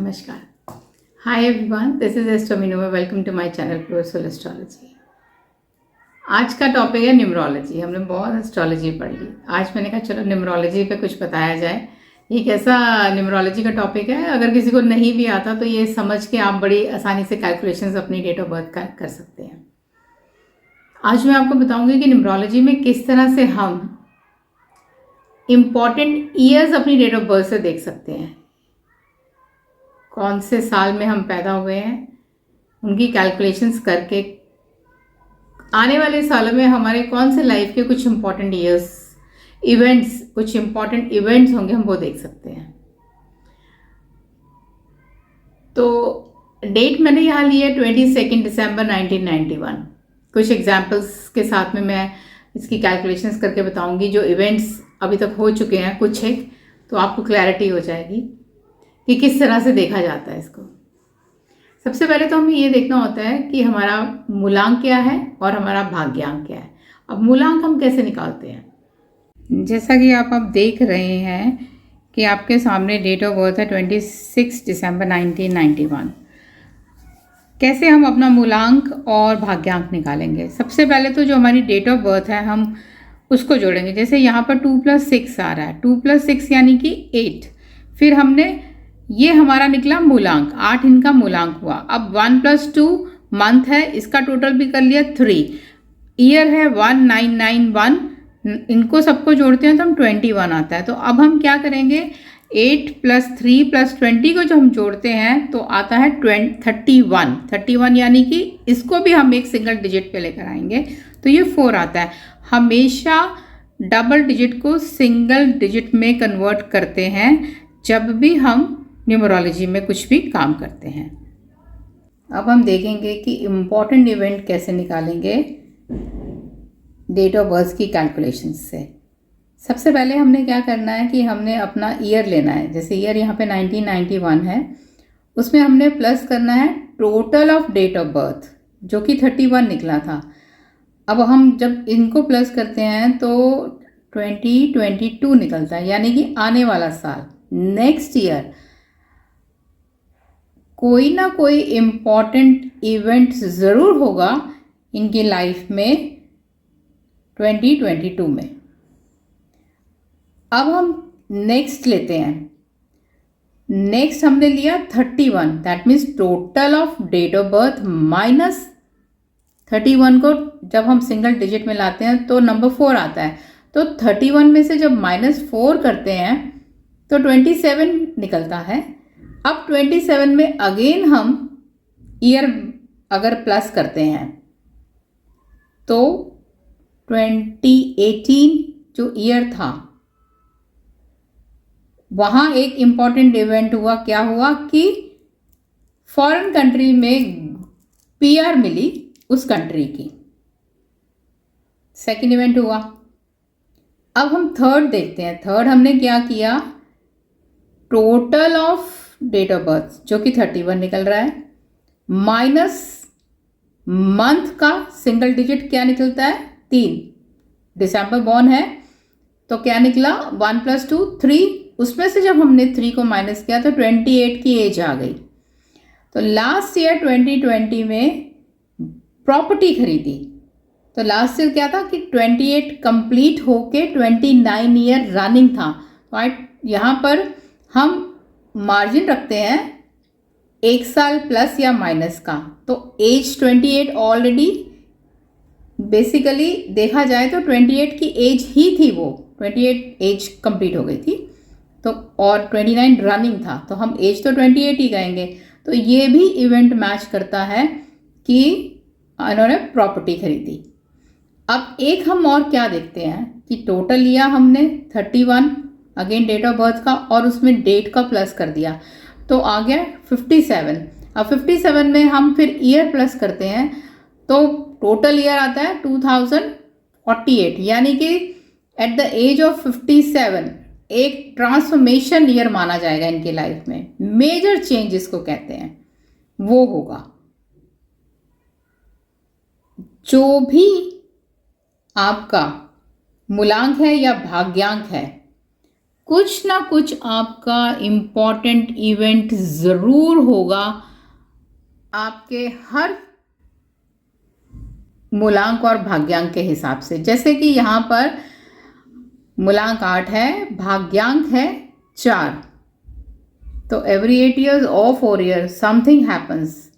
नमस्कार। Hi everyone, this is Astro Minova. Welcome to my channel pure soul astrology. आज का topic है numerology. हमने बहुत एस्ट्रोलॉजी पढ़ ली, आज मैंने कहा चलो न्यूमरोलॉजी पे कुछ बताया जाए। ये कैसा न्यूमरोलॉजी का टॉपिक है, अगर किसी को नहीं भी आता तो ये समझ के आप बड़ी आसानी से कैलकुलेशंस अपनी डेट ऑफ बर्थ का कर सकते हैं। आज मैं आपको बताऊंगी कि न्यूमरोलॉजी में किस तरह से हम इम्पॉर्टेंट ईयर्स अपनी डेट ऑफ बर्थ से देख सकते हैं। कौन से साल में हम पैदा हुए हैं उनकी कैलकुलेशंस करके आने वाले सालों में हमारे कौन से लाइफ के कुछ इम्पॉर्टेंट ईयर्स इवेंट्स कुछ इम्पॉर्टेंट इवेंट्स होंगे, हम वो देख सकते हैं। तो डेट मैंने यहाँ ली है 22 दिसंबर 1991। कुछ एग्जाम्पल्स के साथ में मैं इसकी कैलकुलेशंस करके बताऊंगी। जो इवेंट्स अभी तक हो चुके हैं कुछ एक, तो आपको क्लैरिटी हो जाएगी कि किस तरह से देखा जाता है इसको। सबसे पहले तो हमें ये देखना होता है कि हमारा मूलांक क्या है और हमारा भाग्यांक क्या है। अब मूलांक हम कैसे निकालते हैं? जैसा कि आप अब देख रहे हैं कि आपके सामने डेट ऑफ बर्थ है 26 दिसंबर 1991। कैसे हम अपना मूलांक और भाग्यांक निकालेंगे? सबसे पहले तो जो हमारी डेट ऑफ बर्थ है हम उसको जोड़ेंगे। जैसे यहाँ पर 2 + 6 आ रहा है, 2 + 6 यानी कि 8। फिर हमने ये हमारा निकला मूलांक, 8 इनका मूलांक हुआ। अब 1 + 2 मंथ है, इसका टोटल भी कर लिया 3। ईयर है 1991, इनको सबको जोड़ते हैं तो हम 21 आता है। तो अब हम क्या करेंगे, 8 + 3 + 20 को जब हम जोड़ते हैं तो आता है 31 यानी कि इसको भी हम एक सिंगल डिजिट पे लेकर आएंगे तो ये 4 आता है। हमेशा डबल डिजिट को सिंगल डिजिट में कन्वर्ट करते हैं जब भी हम न्यूमरोलॉजी में कुछ भी काम करते हैं। अब हम देखेंगे कि इम्पॉर्टेंट इवेंट कैसे निकालेंगे डेट ऑफ बर्थ की कैलकुलेशन से। सबसे पहले हमने क्या करना है कि हमने अपना ईयर लेना है। जैसे ईयर यहाँ पे 1991 है, उसमें हमने प्लस करना है total of date of birth जो कि 31 निकला था। अब हम जब इनको प्लस करते हैं तो 2022 निकलता है, यानी कि आने वाला साल, नेक्स्ट ईयर कोई ना कोई इम्पॉर्टेंट इवेंट ज़रूर होगा इनकी लाइफ में 2022 में। अब हम नेक्स्ट लेते हैं। नेक्स्ट हमने लिया 31, that means total of date of birth minus 31 को जब हम सिंगल डिजिट में लाते हैं तो नंबर 4 आता है। तो 31 में से जब -4 करते हैं तो 27 निकलता है। अब 27 में अगेन हम ईयर अगर प्लस करते हैं तो 2018 जो ईयर था वहाँ एक इम्पॉर्टेंट इवेंट हुआ। क्या हुआ कि फॉरेन कंट्री में PR मिली उस कंट्री की, सेकेंड इवेंट हुआ। अब हम थर्ड देखते हैं। थर्ड हमने क्या किया, total of date of birth जो कि 31 निकल रहा है माइनस मंथ का सिंगल डिजिट क्या निकलता है 3। दिसंबर बॉर्न है तो क्या निकला 1 + 2 3। उसमें से जब हमने 3 को माइनस किया तो 28 की एज आ गई। तो लास्ट ईयर 2020 में प्रॉपर्टी खरीदी तो लास्ट ईयर क्या था कि 28 कंप्लीट होके 29 ईयर रनिंग था। तो यहाँ पर हम मार्जिन रखते हैं 1 साल प्लस या माइनस का। तो एज 28 ऑलरेडी बेसिकली देखा जाए तो 28 की एज ही थी, वो 28 एज कंप्लीट हो गई थी। तो और 29 रनिंग था तो हम एज तो 28 ही कहेंगे। तो ये भी इवेंट मैच करता है कि इन्होंने प्रॉपर्टी खरीदी। अब एक हम और क्या देखते हैं कि टोटल लिया हमने 31 अगेन डेट ऑफ बर्थ का और उसमें डेट का प्लस कर दिया तो आ गया 57। अब 57 में हम फिर ईयर प्लस करते हैं तो टोटल ईयर आता है 2048, यानी कि एट द एज ऑफ 57 एक ट्रांसफॉर्मेशन ईयर माना जाएगा इनकी लाइफ में। मेजर चेंज इसको कहते हैं वो होगा। जो भी आपका मूलांक है या भाग्यांक है कुछ ना कुछ आपका इम्पॉर्टेंट इवेंट ज़रूर होगा आपके हर मूलांक और भाग्यांक के हिसाब से। जैसे कि यहाँ पर मूलांक 8 है, भाग्यांक है 4, तो एवरी 8 years और 4 years समथिंग हैपन्स,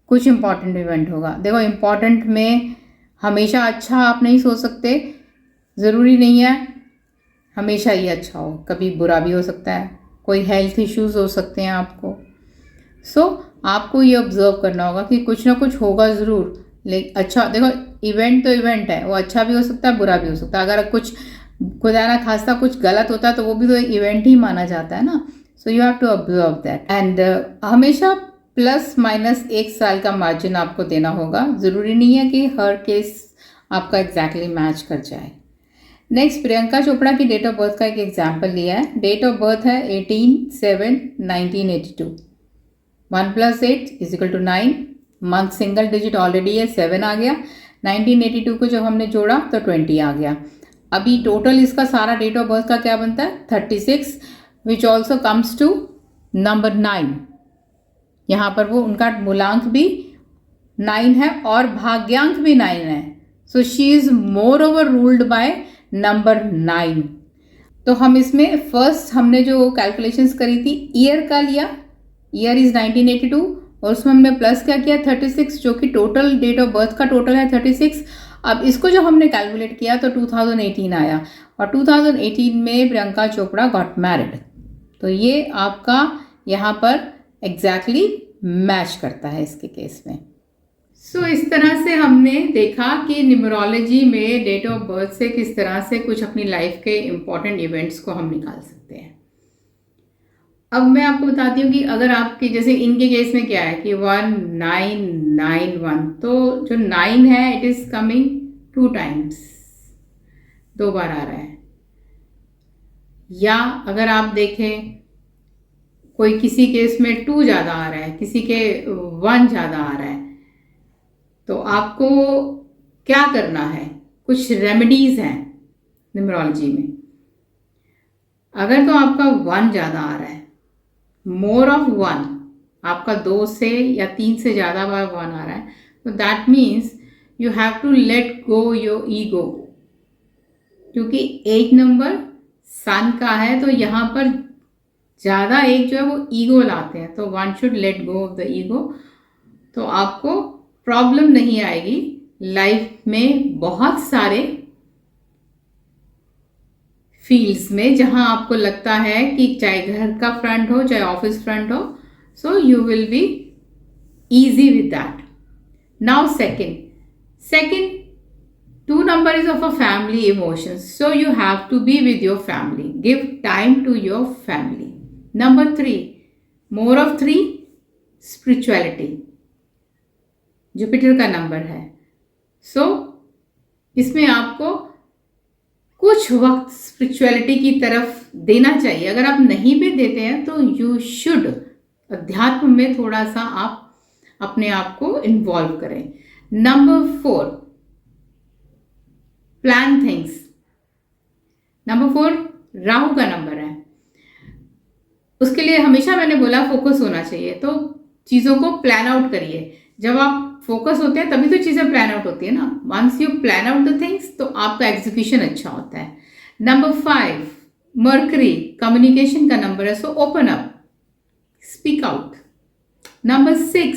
कुछ इम्पॉर्टेंट इवेंट होगा। देखो इम्पॉर्टेंट में हमेशा अच्छा आप नहीं सोच सकते, ज़रूरी नहीं है हमेशा ही अच्छा हो, कभी बुरा भी हो सकता है, कोई हेल्थ इश्यूज हो सकते हैं आपको। सो आपको ये ऑब्जर्व करना होगा कि कुछ ना कुछ होगा ज़रूर। लेकिन अच्छा देखो, इवेंट तो इवेंट है, वो अच्छा भी हो सकता है बुरा भी हो सकता है। अगर कुछ खुदा ना खास्ता कुछ गलत होता है तो वो भी तो इवेंट ही माना जाता है ना। So you have to observe that and हमेशा प्लस माइनस 1 साल का मार्जिन आपको देना होगा। ज़रूरी नहीं है कि हर केस आपका एग्जैक्टली मैच कर जाए। नेक्स्ट, प्रियंका चोपड़ा की डेट ऑफ बर्थ का एक एग्जाम्पल लिया है। डेट ऑफ बर्थ है 18/7/1982। 1 + 8 = 9। मंथ सिंगल डिजिट ऑलरेडी है, 7 आ गया। 1982 को जब हमने जोड़ा तो 20 आ गया। अभी टोटल इसका सारा डेट ऑफ बर्थ का क्या बनता है? 36, which also comes to number 9। यहाँ पर वो उनका मूलांक भी 9 है और भाग्यांक भी 9 है। So she is more over ruled by number 9। तो हम इसमें फर्स्ट हमने जो कैलकुलेशंस करी थी ईयर का लिया, ईयर इज 1982, और उसमें हमने प्लस क्या किया 36, जो कि टोटल डेट ऑफ बर्थ का टोटल है 36। अब इसको जब हमने कैलकुलेट किया तो 2018 आया, और 2018 में प्रियंका चोपड़ा गॉट मैरिड। तो ये आपका यहाँ पर एग्जैक्टली मैच करता है इसके केस में। सो इस तरह से हमने देखा कि न्यूमरोलॉजी में डेट ऑफ बर्थ से किस तरह से कुछ अपनी लाइफ के इम्पॉर्टेंट इवेंट्स को हम निकाल सकते हैं। अब मैं आपको बताती हूँ कि अगर आपके जैसे इनके केस में क्या है कि 1991, तो जो 9 है इट इज कमिंग 2 times, 2 बार आ रहा है। या अगर आप देखें कोई किसी केस में 2 ज़्यादा आ रहा है, किसी के 1 ज़्यादा आ रहा है, तो आपको क्या करना है? कुछ रेमेडीज हैं न्यूमरोलॉजी में। अगर तो आपका 1 ज़्यादा आ रहा है, मोर ऑफ 1, आपका 2 से या 3 से ज़्यादा बार 1 आ रहा है, तो that means you have to let go your ego. क्योंकि 8 नंबर सन का है, तो यहाँ पर ज़्यादा एक जो है वो ईगो लाते हैं, तो one should let go of the ego. तो आपको प्रॉब्लम नहीं आएगी लाइफ में बहुत सारे फील्ड्स में, जहां आपको लगता है कि चाहे घर का फ्रंट हो चाहे ऑफिस फ्रंट हो, so you will be easy with that. Now second 2 number is of a family emotions, so you have to be with your family, give time to your family. Number 3, more of 3, spirituality, Jupiter का number है। सो इसमें आपको कुछ वक्त spirituality की तरफ देना चाहिए। अगर आप नहीं भी देते हैं तो यू शुड अध्यात्म में थोड़ा सा आप अपने आप को इन्वॉल्व करें। Number 4, plan things. Number 4 Rahu का नंबर है। उसके लिए हमेशा मैंने बोला फोकस होना चाहिए, तो चीज़ों को प्लान आउट करिए। जब आप फोकस होते हैं तभी तो चीज़ें प्लान आउट होती है ना। Once you plan out the things तो आपका एग्जीक्यूशन अच्छा होता है। नंबर 5, मर्करी कम्युनिकेशन का नंबर है, so open up, speak out. Number 6,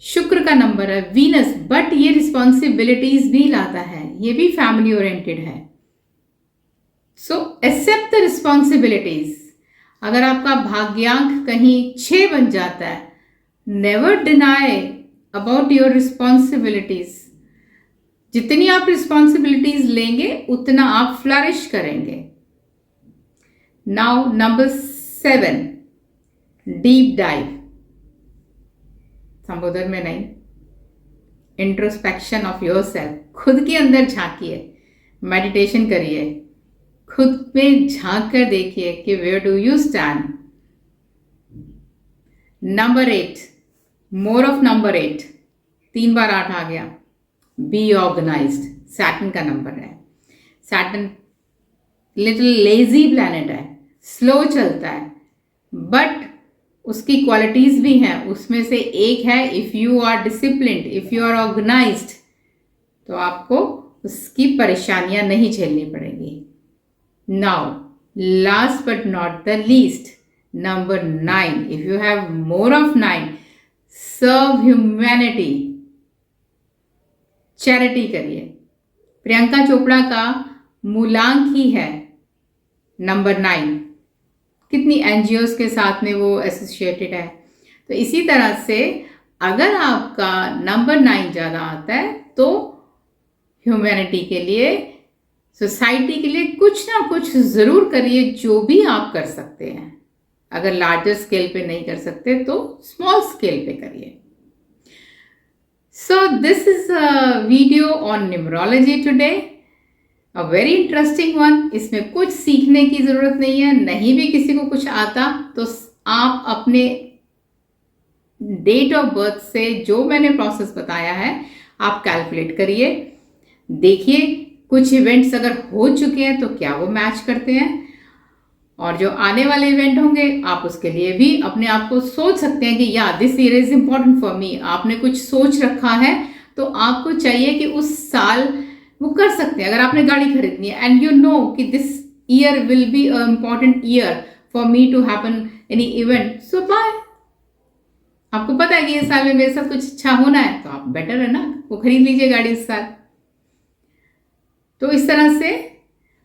Shukra का नंबर है, वीनस, बट ये रिस्पॉन्सिबिलिटीज भी लाता है, ये भी फैमिली ओरिएंटेड है। So except the responsibilities. अगर आपका भाग्यांक कहीं 6 बन जाता है, never deny about your responsibilities. जितनी आप रिस्पॉन्सिबिलिटीज लेंगे उतना आप फ्लरिश करेंगे। नाउ नंबर 7, डीप डाइव, संबोधन में नहीं, इंट्रोस्पेक्शन ऑफ योर सेल्फ, खुद के अंदर झांकिए, मेडिटेशन करिए, खुद में झांक कर देखिए कि where do you stand. Number 8, more of number 8, 3 बार 8 आ गया, बी ऑर्गेनाइज्ड, सैटर्न का नंबर है। सैटर्न लिटिल लेजी प्लैनेट है, स्लो चलता है, बट उसकी क्वालिटीज भी हैं। उसमें से एक है if you are disciplined, if you are organised, तो आपको उसकी परेशानियां नहीं झेलनी पड़ेगी। Now last but not the least, number 9, if you have more of 9, serve humanity, charity करिए। प्रियंका चोपड़ा का मूलांक ही है नंबर 9, कितनी एनजीओज के साथ में वो एसोसिएटेड है। तो इसी तरह से अगर आपका नंबर 9 ज़्यादा आता है तो ह्यूमैनिटी के लिए, सोसाइटी के लिए कुछ ना कुछ ज़रूर करिए, जो भी आप कर सकते हैं। अगर लार्जर स्केल पे नहीं कर सकते तो स्मॉल स्केल पे करिए। So this is a video on numerology today, a very interesting one. इसमें कुछ सीखने की ज़रूरत नहीं है, नहीं भी किसी को कुछ आता तो आप अपने डेट ऑफ बर्थ से जो मैंने प्रोसेस बताया है आप कैलकुलेट करिए, देखिए कुछ इवेंट्स अगर हो चुके हैं तो क्या वो मैच करते हैं, और जो आने वाले इवेंट होंगे आप उसके लिए भी अपने आप को सोच सकते हैं कि या this year is important for me. आपने कुछ सोच रखा है तो आपको चाहिए कि उस साल वो कर सकते हैं। अगर आपने गाड़ी खरीदनी है एंड यू नो कि this year will be a important year for me to happen any event, so bye. आपको पता है कि इस साल में मेरे साथ कुछ अच्छा होना है तो आप बेटर है ना, वो खरीद लीजिए गाड़ी इस साल। तो इस तरह से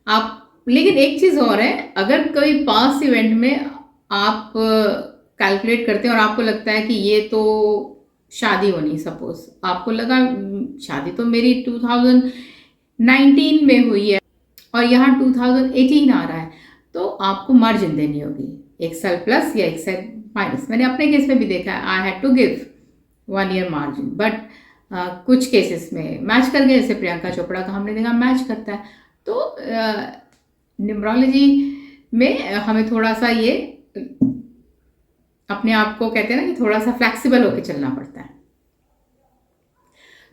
आप, लेकिन एक चीज़ और है, अगर कोई पास्ट इवेंट में आप कैलकुलेट करते हैं और आपको लगता है कि ये तो शादी होनी, सपोज आपको लगा शादी तो मेरी 2019 में हुई है और यहाँ 2018 आ रहा है, तो आपको मार्जिन देनी होगी, एक साल प्लस या एक साल माइनस। मैंने अपने केस में भी देखा है, I had to give 1 year margin, but कुछ केसेस में मैच कर गए, जैसे प्रियंका चोपड़ा का हमने देखा मैच करता है। तो न्यूमरोलॉजी में हमें थोड़ा सा ये अपने आप को कहते हैं ना कि थोड़ा सा फ्लेक्सिबल होकर चलना पड़ता है।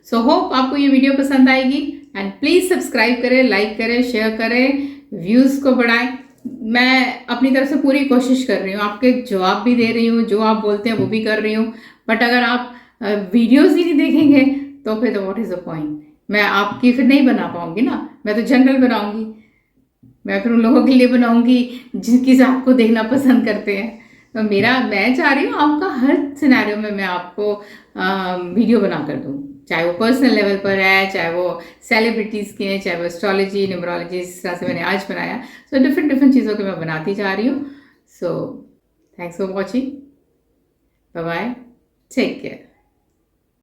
सो होप आपको ये वीडियो पसंद आएगी, एंड प्लीज़ सब्सक्राइब करें, लाइक करें, शेयर करें, व्यूज़ को बढ़ाएं। मैं अपनी तरफ से पूरी कोशिश कर रही हूँ, आपके जवाब भी दे रही हूँ, जो आप बोलते हैं वो भी कर रही हूँ, बट अगर आप वीडियोज़ ही नहीं देखेंगे तो फिर तो व्हाट इज़ द पॉइंट। मैं आपकी फिर नहीं बना पाऊंगी ना, मैं तो जनरल बनाऊंगी, मैं फिर उन लोगों के लिए बनाऊंगी जिनकी से आपको देखना पसंद करते हैं। तो मैं चाह रही हूँ आपका हर सिनेरियो में मैं आपको वीडियो बना कर दूँ, चाहे वो पर्सनल लेवल पर है, चाहे वो सेलिब्रिटीज़ के हैं, चाहे वो एस्ट्रोलॉजी, न्यूमरोलॉजी, इस तरह से मैंने आज बनाया। सो डिफरेंट चीज़ों के मैं बनाती जा रही हूँ। So thanks for watching, bye bye, take care.